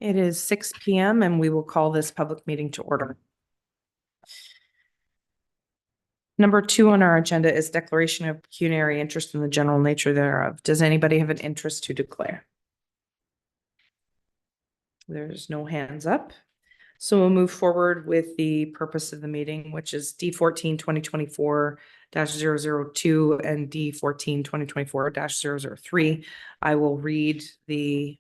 It is 6 p.m. and we will call this public meeting to order. Number 2 on our agenda is declaration of pecuniary interest in the general nature thereof. Does anybody have an interest to declare? There's no hands up. So we'll move forward with the purpose of the meeting, which is D14 2024-002 and D14 2024-003. I will read the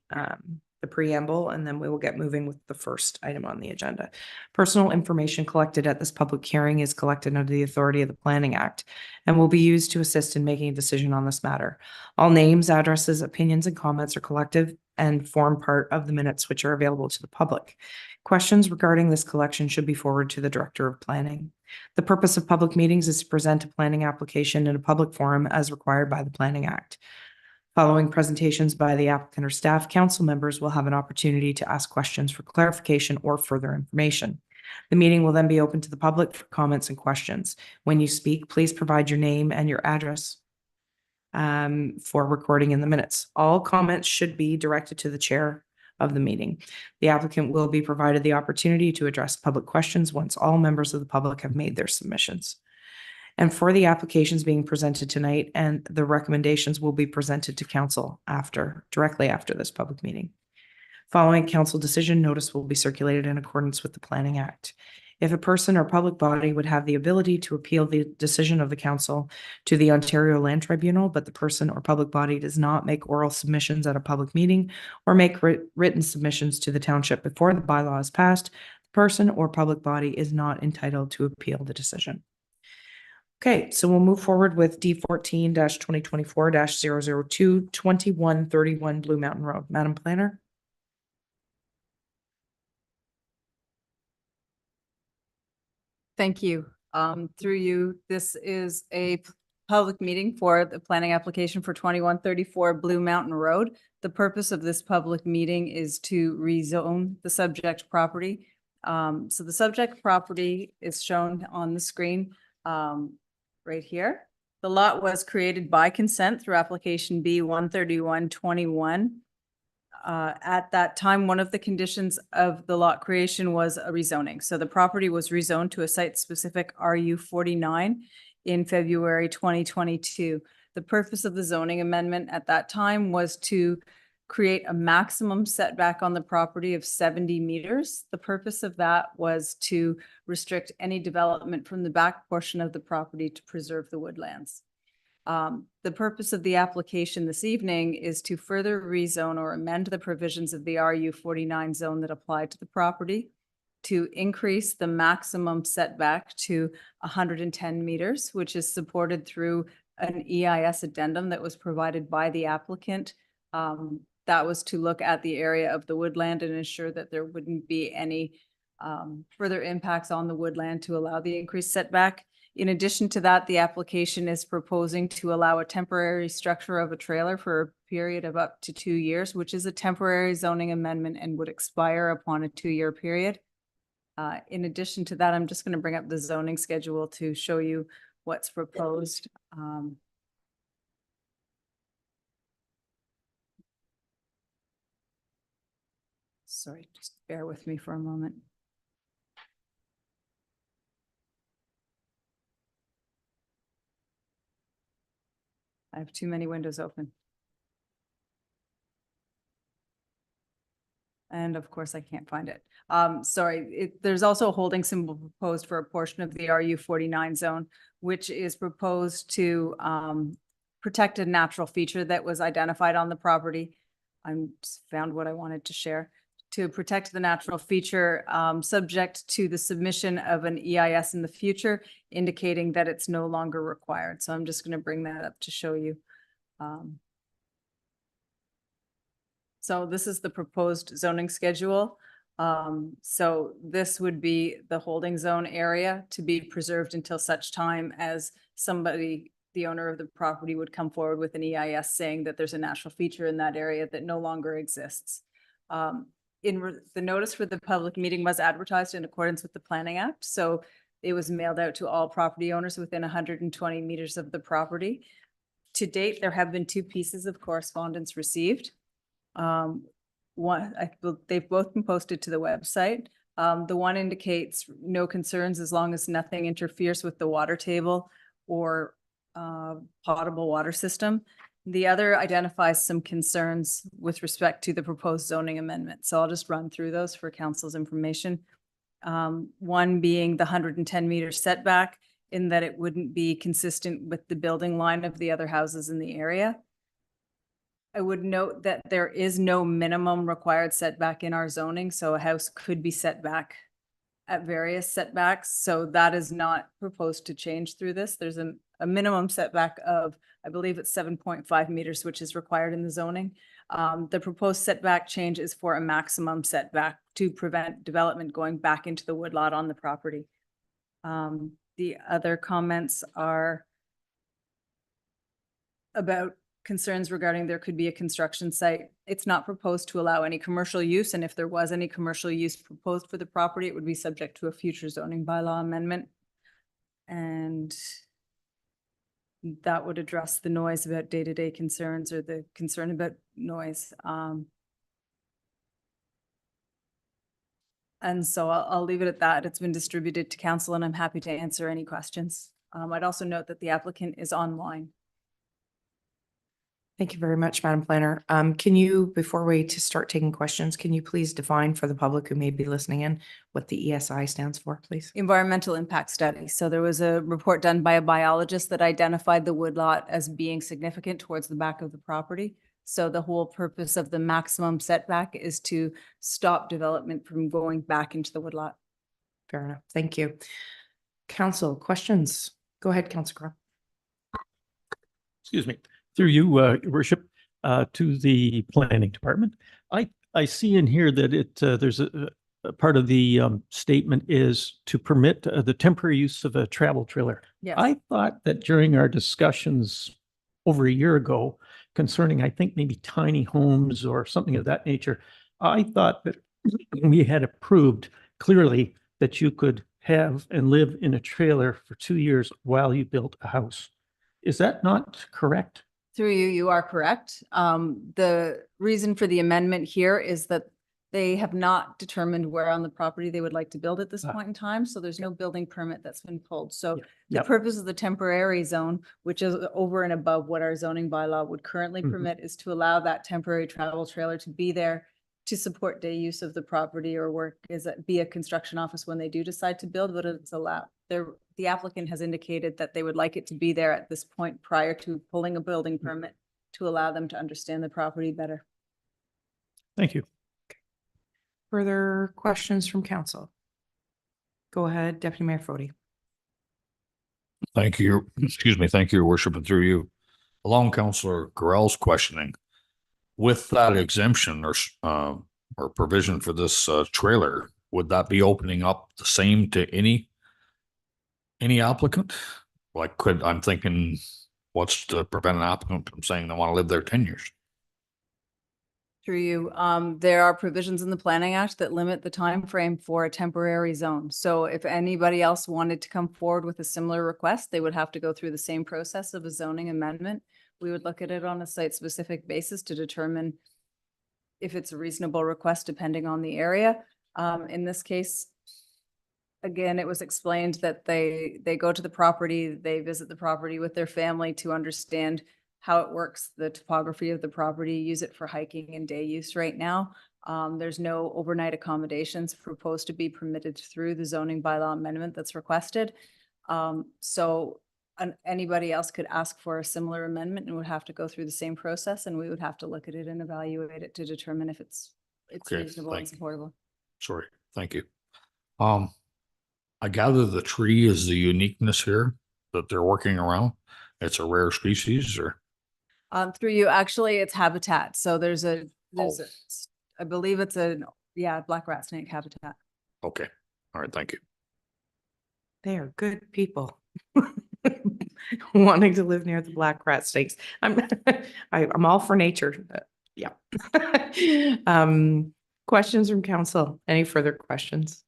preamble and then we will get moving with the first item on the agenda. Personal information collected at this public hearing is collected under the authority of the Planning Act and will be used to assist in making a decision on this matter. All names, addresses, opinions, and comments are collective and form part of the minutes which are available to the public. Questions regarding this collection should be forwarded to the Director of Planning. The purpose of public meetings is to present a planning application in a public forum as required by the Planning Act. Following presentations by the applicant or staff, council members will have an opportunity to ask questions for clarification or further information. The meeting will then be open to the public for comments and questions. When you speak, please provide your name and your address for recording in the minutes. All comments should be directed to the chair of the meeting. The applicant will be provided the opportunity to address public questions once all members of the public have made their submissions. And for the applications being presented tonight, and the recommendations will be presented to council directly after this public meeting. Following council decision, notice will be circulated in accordance with the Planning Act. If a person or public body would have the ability to appeal the decision of the council to the Ontario Land Tribunal, but the person or public body does not make oral submissions at a public meeting or make written submissions to the township before the bylaw is passed, the person or public body is not entitled to appeal the decision. Okay, so we'll move forward with D14-2024-002, 2131 Blue Mountain Road. Madam Planner? Thank you. Through you, this is a public meeting for the planning application for 2134 Blue Mountain Road. The purpose of this public meeting is to rezone the subject property. So the subject property is shown on the screen right here. The lot was created by consent through application B 13121. At that time, one of the conditions of the lot creation was a rezoning. So the property was rezoned to a site-specific RU 49 in February 2022. The purpose of the zoning amendment at that time was to create a maximum setback on the property of 70 meters. The purpose of that was to restrict any development from the back portion of the property to preserve the woodlands. The purpose of the application this evening is to further rezone or amend the provisions of the RU 49 zone that apply to the property, to increase the maximum setback to 110 meters, which is supported through an EIS addendum that was provided by the applicant. That was to look at the area of the woodland and ensure that there wouldn't be any further impacts on the woodland to allow the increased setback. In addition to that, the application is proposing to allow a temporary structure of a trailer for a period of up to 2 years, which is a temporary zoning amendment and would expire upon a 2-year period. In addition to that, I'm just going to bring up the zoning schedule to show you what's proposed. Sorry, just bear with me for a moment. I have too many windows open. And of course, I can't find it. Sorry, there's also a holding symbol proposed for a portion of the RU 49 zone, which is proposed to protect a natural feature that was identified on the property. I just found what I wanted to share. To protect the natural feature, subject to the submission of an EIS in the future, indicating that it's no longer required. So I'm just going to bring that up to show you. So this is the proposed zoning schedule. So this would be the holding zone area to be preserved until such time as somebody, the owner of the property, would come forward with an EIS saying that there's a natural feature in that area that no longer exists. The notice for the public meeting was advertised in accordance with the Planning Act. So it was mailed out to all property owners within 120 meters of the property. To date, there have been 2 pieces of correspondence received. they've both been posted to the website. The one indicates no concerns as long as nothing interferes with the water table or potable water system. The other identifies some concerns with respect to the proposed zoning amendment. So I'll just run through those for council's information. One being the 110-meter setback, in that it wouldn't be consistent with the building line of the other houses in the area. I would note that there is no minimum required setback in our zoning, so a house could be set back at various setbacks. So that is not proposed to change through this. There's a minimum setback of, I believe it's 7.5 meters, which is required in the zoning. The proposed setback change is for a maximum setback to prevent development going back into the woodlot on the property. The other comments are about concerns regarding there could be a construction site. It's not proposed to allow any commercial use, and if there was any commercial use proposed for the property, it would be subject to a future zoning bylaw amendment. And that would address the noise about day-to-day concerns, or the concern about noise. And so I'll leave it at that. It's been distributed to council, and I'm happy to answer any questions. I'd also note that the applicant is online. Thank you very much, Madam Planner. Can you, before we start taking questions, can you please define for the public who may be listening in what the ESI stands for, please? Environmental impact study. So there was a report done by a biologist that identified the woodlot as being significant towards the back of the property. So the whole purpose of the maximum setback is to stop development from going back into the woodlot. Fair enough. Thank you. Council, questions? Go ahead, Councilor Crowe. Excuse me, through you, Your Worship, to the planning department. I see in here that there's a part of the statement is to permit the temporary use of a travel trailer. Yes. I thought that during our discussions over a year ago concerning, I think maybe tiny homes or something of that nature, I thought that we had approved clearly that you could have and live in a trailer for 2 years while you built a house. Is that not correct? Through you, you are correct. The reason for the amendment here is that they have not determined where on the property they would like to build at this point in time. So there's no building permit that's been pulled. So the Yep. purpose of the temporary zone, which is over and above what our zoning bylaw would currently Mhm. permit, is to allow that temporary travel trailer to be there to support day use of the property or work be a construction office when they do decide to build, but it's allowed. The applicant has indicated that they would like it to be there at this point prior to pulling a building permit to allow them to understand the property better. Thank you. Further questions from council? Go ahead, Deputy Mayor Fode. Thank you. Excuse me. Thank you, Your Worship, and through you. Along Councillor Correll's questioning, with that exemption or provision for this trailer, would that be opening up the same to any applicant? Like, I'm thinking, what's to prevent an applicant from saying they want to live there 10 years? Through you, there are provisions in the Planning Act that limit the time frame for a temporary zone. So if anybody else wanted to come forward with a similar request, they would have to go through the same process of a zoning amendment. We would look at it on a site-specific basis to determine if it's a reasonable request depending on the area. In this case, again, it was explained that they go to the property, they visit the property with their family to understand how it works, the topography of the property, use it for hiking and day use right now. There's no overnight accommodations proposed to be permitted through the zoning bylaw amendment that's requested. So anybody else could ask for a similar amendment and would have to go through the same process, and we would have to look at it and evaluate it to determine if it's Okay, reasonable and thank you. supportable. Sorry. Thank you. I gather the tree is the uniqueness here that they're working around. It's a rare species, or? Through you, actually, it's habitat. So there's a, I believe it's black rat snake habitat. Okay. All right. Thank you. They are good people. Wanting to live near the black rat snakes. I'm all for nature. Yeah. Questions from council? Any further questions?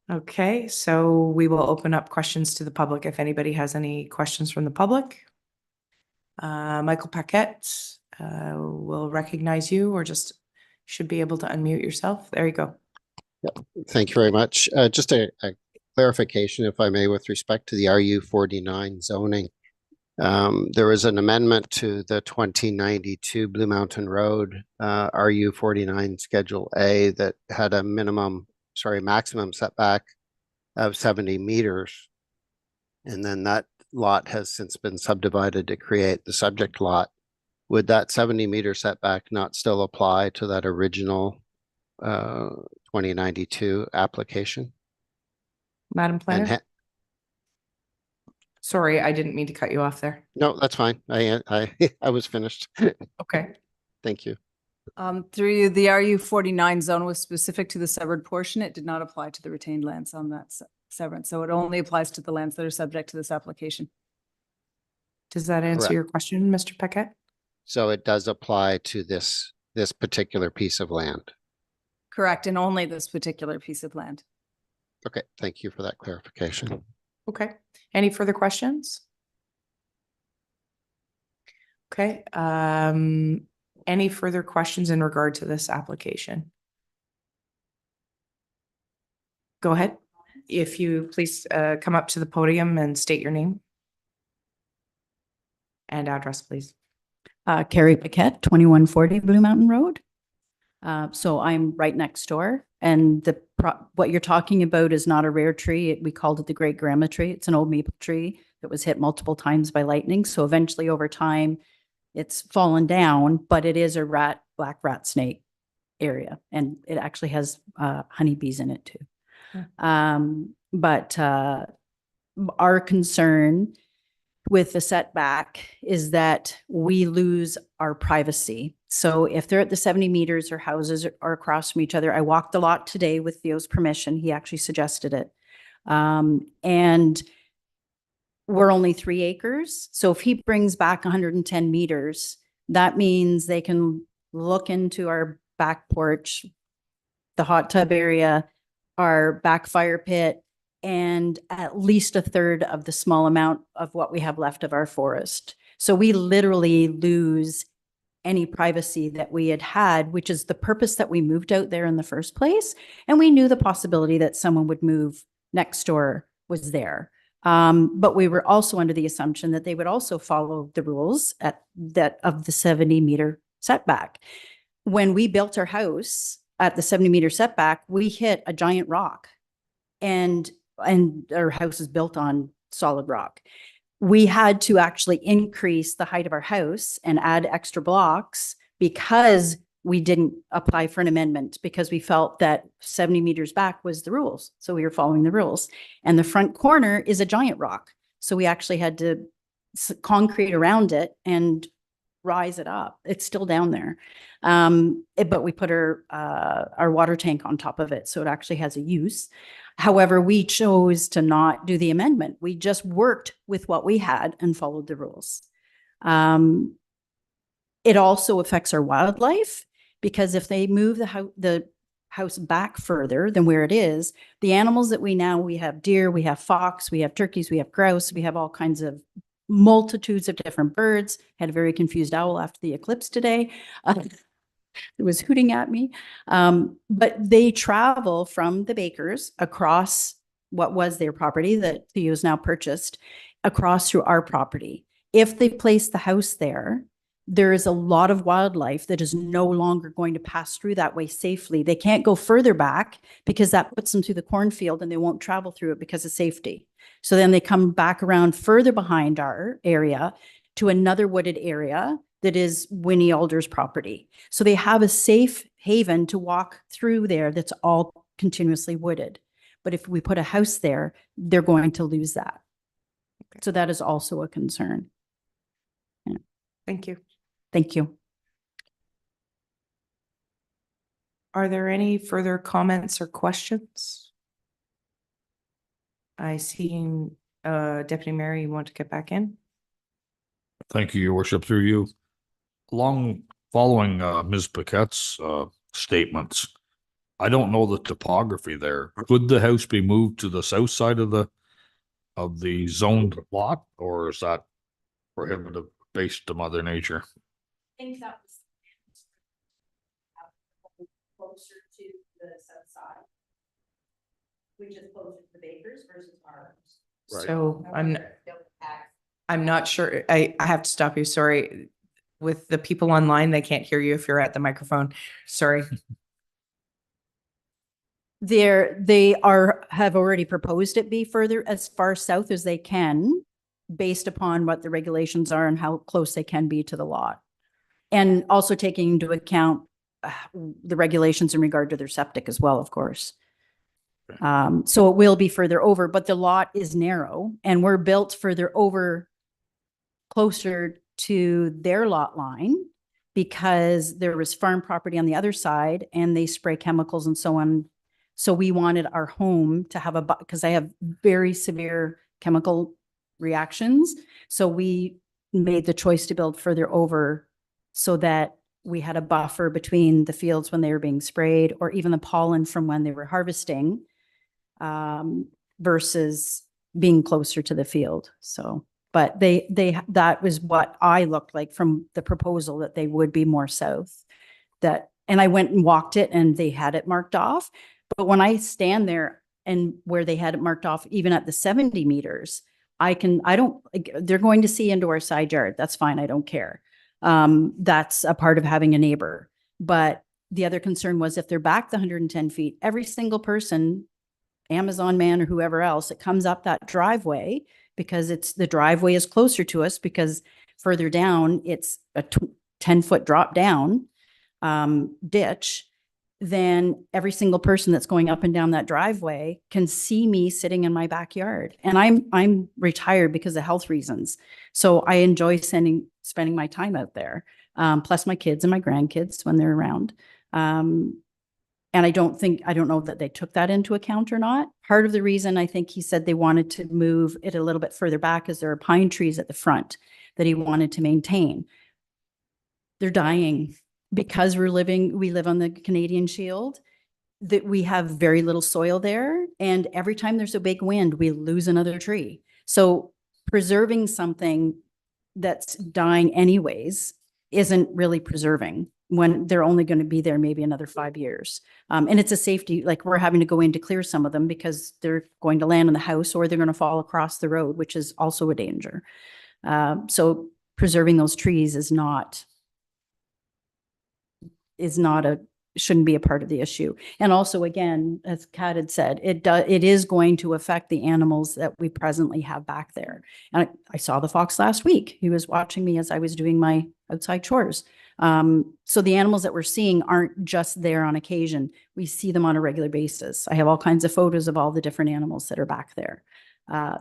Okay, so we will open up questions to the public if anybody has any questions from the public. Michael Paquette, will recognize you, or just Should be able to unmute yourself. There you go. Thank you very much. Just a clarification, if I may, with respect to the RU 49 zoning. There was an amendment to the 2092 Blue Mountain Road RU 49 Schedule A that had a maximum setback of 70 meters. And then that lot has since been subdivided to create the subject lot. Would that 70-meter setback not still apply to that original 2092 application? Madam And Planner? Sorry, I didn't mean to cut you off there. no, that's fine. I was finished. Okay. Thank you. Through you, the RU 49 zone was specific to the severed portion. It did not apply to the retained lands on that severance. So it only applies to the lands that are subject to this application. Does that answer Correct. your question, Mr. Paquette? So it does apply to this particular piece of land. Correct, and only this particular piece of land. Okay, thank you for that clarification. Okay. Any further questions? Okay. Any further questions in regard to this application? Go ahead. If you please come up to the podium and state your name and address, please. Carrie Paquette, 2140 Blue Mountain Road. So I'm right next door, and what you're talking about is not a rare tree. We called it the great grandma tree. It's an old maple tree that was hit multiple times by lightning. So eventually over time, it's fallen down, but it is a black rat snake area, and it actually has honeybees in it too. But our concern with the setback is that we lose our privacy. So if they're at the 70 meters or houses are across from each other, I walked the lot today with Theo's permission. He actually suggested it. And we're only 3 acres. So if he brings back 110 meters, that means they can look into our back porch, the hot tub area, our back fire pit, and at least a third of the small amount of what we have left of our forest. So we literally lose any privacy that we had, which is the purpose that we moved out there in the first place. And we knew the possibility that someone would move next door was there. But we were also under the assumption that they would also follow the rules of the 70-meter setback. When we built our house at the 70-meter setback, we hit a giant rock, and our house is built on solid rock. We had to actually increase the height of our house and add extra blocks because we didn't apply for an amendment, because we felt that 70 meters back was the rules. So we were following the rules. And the front corner is a giant rock. So we actually had to concrete around it and rise it up. It's still down there. But we put our water tank on top of it. So it actually has a use. However, we chose to not do the amendment. We just worked with what we had and followed the rules. It also affects our wildlife, because if they move the house back further than where it is, the animals that we have deer, we have fox, we have turkeys, we have grouse, we have all kinds of multitudes of different birds. Had a very confused owl after the eclipse today. It was hooting at me. But they travel from the Bakers across what was their property that Theo's now purchased, across through our property. If they place the house there, there is a lot of wildlife that is no longer going to pass through that way safely. They can't go further back because that puts them through the cornfield, and they won't travel through it because of safety. So then they come back around further behind our area to another wooded area that is Winnie Alder's property. So they have a safe haven to walk through there that's all continuously wooded. But if we put a house there, they're going to lose that. So that is also a concern. Thank you. Thank you. Are there any further comments or questions? I see Deputy Mayor, you want to get back in? Thank you, Your Worship, through you. Following Ms. Paquette's statements, I don't know the topography there. Could the house be moved to the south side of the zoned lot, or is that prohibitive based to Mother Nature? I think that was the south side, which is closer to the Bakers versus ours. Right. So I'm not sure. I have to stop you. Sorry. With the people online, they can't hear you if you're at the microphone. Sorry. Have already proposed it be further as far south as they can, based upon what the regulations are and how close they can be to the lot. And also taking into account the regulations in regard to their septic as well, of course. So it will be further over, but the lot is narrow and we're built further over closer to their lot line because there was farm property on the other side and they spray chemicals and so on. So we wanted our home to have because I have very severe chemical reactions. So we made the choice to build further over so that we had a buffer between the fields when they were being sprayed or even the pollen from when they were harvesting, versus being closer to the field. So, but that was what I looked like from the proposal, that they would be more south. And I went and walked it and they had it marked off. But when I stand there and where they had it marked off, even at the 70 meters, they're going to see into our side yard. That's fine. I don't care. That's a part of having a neighbor. But the other concern was if they're back the 110 feet, every single person, Amazon man or whoever else, it comes up that driveway because the driveway is closer to us because further down, it's a 10-foot drop down ditch. Then every single person that's going up and down that driveway can see me sitting in my backyard. And I'm retired because of health reasons. So I enjoy spending my time out there, plus my kids and my grandkids when they're around. And I don't know that they took that into account or not. Part of the reason I think he said they wanted to move it a little bit further back is there are pine trees at the front that he wanted to maintain. They're dying. Because we live on the Canadian Shield, that we have very little soil there. And every time there's a big wind, we lose another tree. So preserving something that's dying anyways isn't really preserving when they're only going to be there maybe another 5 years. And it's a safety, like we're having to go in to clear some of them because they're going to land in the house or they're going to fall across the road, which is also a danger. So preserving those trees shouldn't be a part of the issue. And also, again, as Kat had said, it is going to affect the animals that we presently have back there. And I saw the fox last week. He was watching me as I was doing my outside chores. So the animals that we're seeing aren't just there on occasion. We see them on a regular basis. I have all kinds of photos of all the different animals that are back there.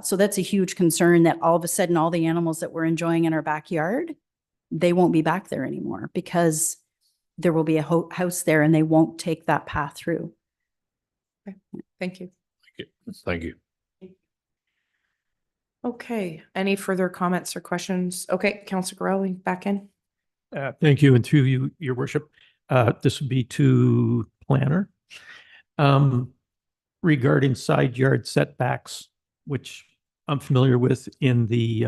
So that's a huge concern that all of a sudden, all the animals that we're enjoying in our backyard, they won't be back there anymore because there will be a house there and they won't take that path through. Okay. Thank you. Thank you. Okay. Any further comments or questions? Okay. Councillor Gorell, back in. Thank you. And through you, your worship, this would be to planner. Regarding side yard setbacks, which I'm familiar with in the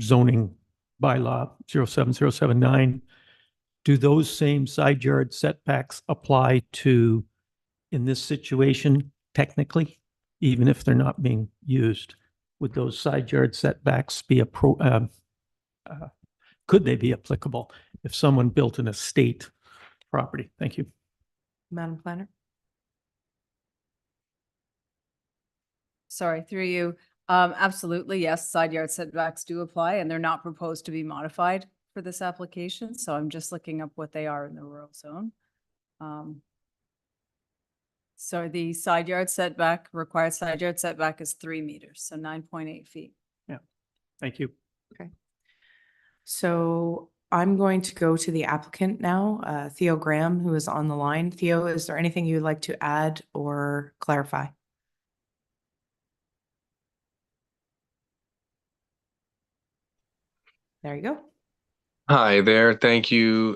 zoning bylaw 07079, do those same side yard setbacks apply to, in this situation, technically, even if they're not being used? Would those side yard setbacks be could they be applicable if someone built an estate property? Thank you. Madam Planner. Sorry, through you. Absolutely, yes, side yard setbacks do apply and they're not proposed to be modified for this application. So I'm just looking up what they are in the rural zone. So the side yard setback, required side yard setback is 3 meters, so 9.8 feet. Thank you. Okay. So I'm going to go to the applicant now, Theo Graham, who is on the line. Theo, is there anything you'd like to add or clarify? There you go. Hi there. Thank you,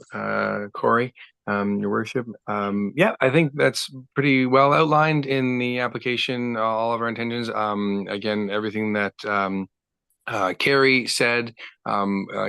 Corey, your worship. Yeah, I think that's pretty well outlined in the application, all of our intentions. Again, everything that Carrie said,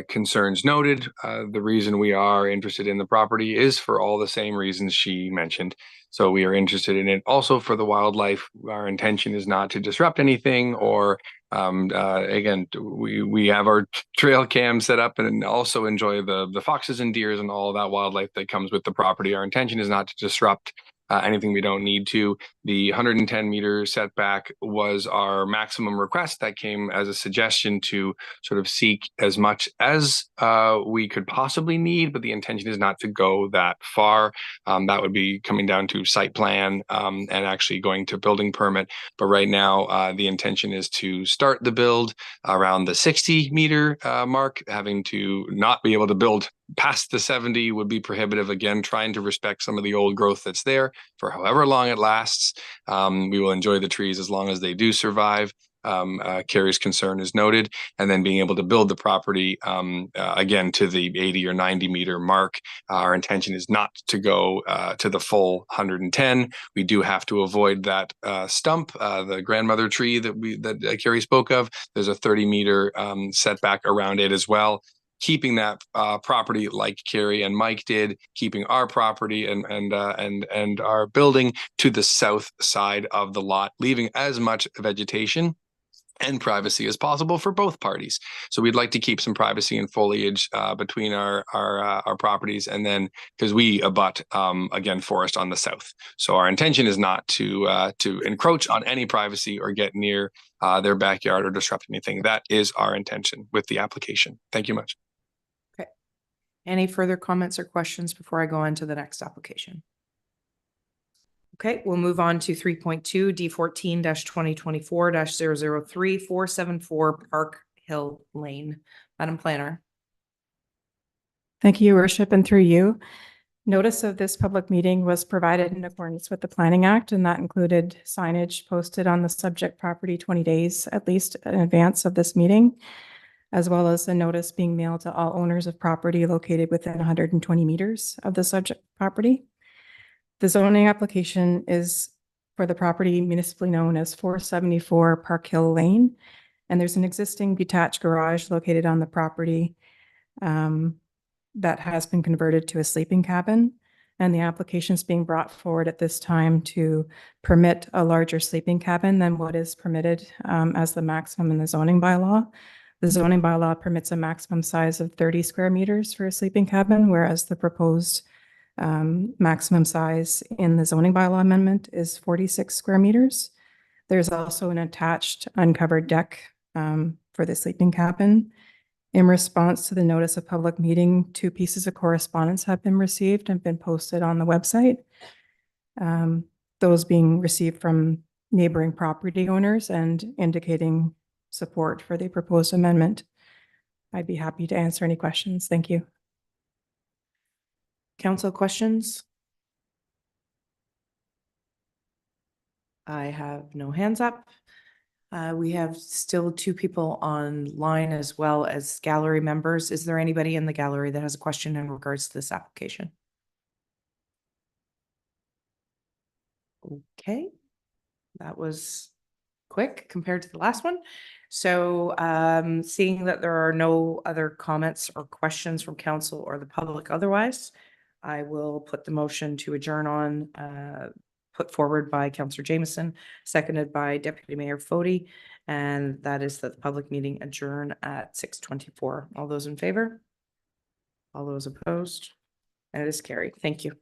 concerns noted. The reason we are interested in the property is for all the same reasons she mentioned. So we are interested in it also for the wildlife. Our intention is not to disrupt anything or again, we have our trail cam set up and also enjoy the foxes and deers and all of that wildlife that comes with the property. Our intention is not to disrupt anything we don't need to. The 110-meter setback was our maximum request. That came as a suggestion to sort of seek as much as we could possibly need, but the intention is not to go that far. That would be coming down to site plan and actually going to building permit. But right now, the intention is to start the build around the 60-meter mark. Having to not be able to build past the 70 would be prohibitive. Again, trying to respect some of the old growth that's there for however long it lasts. We will enjoy the trees as long as they do survive. Carrie's concern is noted, and then being able to build the property again to the 80 or 90-meter mark. Our intention is not to go to the full 110. We do have to avoid that stump, the grandmother tree that Carrie spoke of. There's a 30-meter setback around it as well. Keeping that property like Carrie and Mike did, keeping our property and our building to the south side of the lot, leaving as much vegetation and privacy as possible for both parties. So we'd like to keep some privacy and foliage between our properties, and then because we abut again forest on the south. So our intention is not to encroach on any privacy or get near their backyard or disrupt anything. That is our intention with the application. Thank you much. Any further comments or questions before I go on to the next application? Okay, we'll move on to 3.2 D14-2024-003 474 Park Hill Lane. Madam Planner. Thank you, Your Worship, and through you. Notice of this public meeting was provided in accordance with the Planning Act, and that included signage posted on the subject property 20 days at least in advance of this meeting, as well as a notice being mailed to all owners of property located within 120 meters of the subject property. The zoning application is for the property municipally known as 474 Park Hill Lane, and there's an existing detached garage located on the property that has been converted to a sleeping cabin, and the application is being brought forward at this time to permit a larger sleeping cabin than what is permitted as the maximum in the zoning bylaw. The zoning bylaw permits a maximum size of 30 square meters for a sleeping cabin, whereas the proposed maximum size in the zoning bylaw amendment is 46 square meters. There's also an attached uncovered deck for the sleeping cabin. In response to the notice of public meeting, 2 pieces of correspondence have been received and been posted on the website. Those being received from neighboring property owners and indicating support for the proposed amendment. I'd be happy to answer any questions. Thank you. Council questions? I have no hands up. We have still 2 people online as well as gallery members. Is there anybody in the gallery that has a question in regards to this application? Okay, that was quick compared to the last one. So seeing that there are no other comments or questions from council or the public otherwise, I will put the motion to adjourn on put forward by Councillor Jameson, seconded by Deputy Mayor Fody, and that is that the public meeting adjourn at 6:24. All those in favor? All those opposed? And it is carried. Thank you.